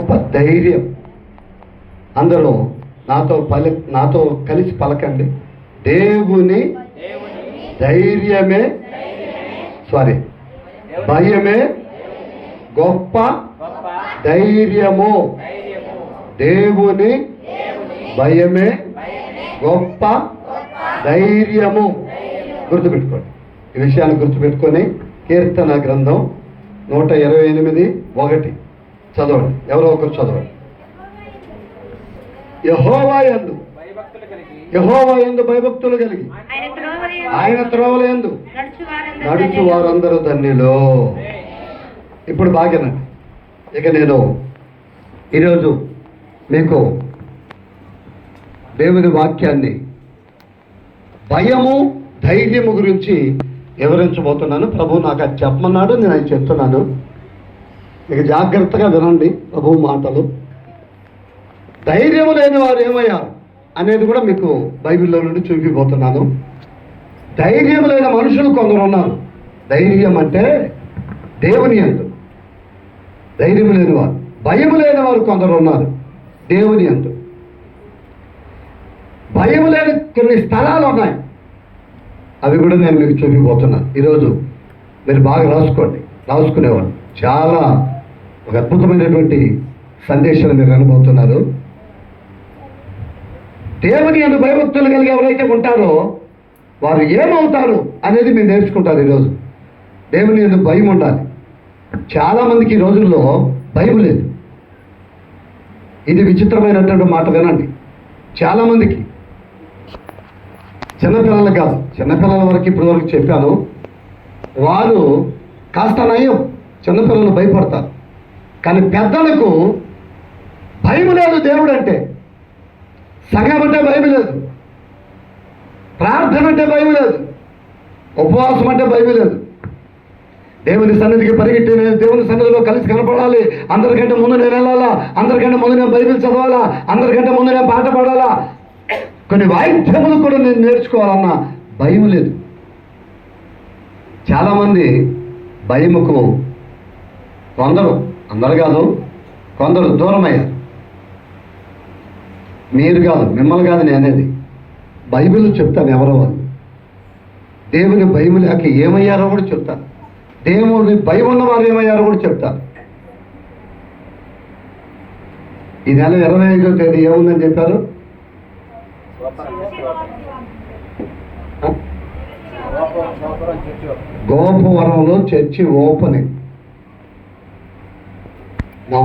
గొప్ప ధైర్యం. అందరూ నాతో కలిసి పలకండి. దేవుని ధైర్యమే భయమే గొప్ప ధైర్యము. దేవుని భయమే గొప్ప ధైర్యము. గుర్తుపెట్టుకోండి. ఈ విషయాన్ని గుర్తుపెట్టుకొని కీర్తన గ్రంథం 128:1 చదవండి. ఎవరో ఒకరు చదవండి. యెహోవా యందు భయభక్తులు కలిగి ఆయన త్రోవల యందు నడుచు వారందరూ ధన్యులు. ఇప్పుడు బాగేనండి. ఇక నేను ఈరోజు మీకు దేవుని వాక్యాన్ని భయము ధైర్యము గురించి వివరించబోతున్నాను. ప్రభు నాకు అది చెప్పమన్నాడు, నేను అది చెప్తున్నాను. ఇక జాగ్రత్తగా వినండి ప్రభు మాటలు. ధైర్యము లేని వారు ఏమయ్యారు అనేది కూడా మీకు బైబిల్లో నుండి చూపిపోతున్నాను. ధైర్యం లేని మనుషులు కొందరు ఉన్నారు. ధైర్యం అంటే దేవుని యందు ధైర్యం లేని వారు, భయము లేని వారు కొందరు ఉన్నారు. దేవుని యందు భయం లేని కొన్ని స్థలాలు ఉన్నాయి. అవి కూడా నేను మీకు చూపిపోతున్నాను. ఈరోజు మీరు బాగా రాసుకునేవాళ్ళు. చాలా ఒక అద్భుతమైనటువంటి సందేశాలు మీరు వినబోతున్నారు. దేవుని యందు భయభక్తులు కలిగి ఎవరైతే ఉంటారో వారు ఏమవుతారు అనేది మీరు నేర్చుకుంటారు. ఈరోజు దేవుని యందు భయం ఉండాలి. చాలామందికి ఈ రోజుల్లో భయం లేదు. ఇది విచిత్రమైనటువంటి మాట వినండి. చాలామందికి, చిన్నపిల్లలు కాదు, చిన్నపిల్లల వరకు ఇప్పటి వరకు చెప్పాను, వారు కాస్త నయం, చిన్నపిల్లలు భయపడతారు. కానీ పెద్దలకు భయం లేదు. దేవుడు అంటే సంఘం అంటే భయం లేదు, ప్రార్థన అంటే భయం లేదు, ఉపవాసం అంటే భయం లేదు. దేవుని సన్నిధికి పరిగెట్టి నేను దేవుని సన్నిధిలో కలిసి కనపడాలి, అందరికంటే ముందు నేను వెళ్ళాలా, అందరికంటే ముందు నేను బైబిల్ చదవాలా, అందరికంటే ముందు నేను పాట పాడాలా, కొన్ని వాయిద్యములు కూడా నేను నేర్చుకోవాలన్న భయం లేదు. చాలామంది భయముకు అందరు కాదు, కొందరు దూరమయ్యారు. మీరు కాదు, మిమ్మల్ని కాదు నేనేది. బైబిల్ చెప్తాను ఎవరో వాళ్ళు. దేవుని భయం లేక ఏమయ్యారో కూడా చెప్తాను. దేవుని భయం ఉన్నవారు ఏమయ్యారో కూడా చెప్తాను. ఈ నెల 25వ తేదీ ఏముందని చెప్పారు? గోపవరంలో చర్చి ఓపెనింగ్. మామూలు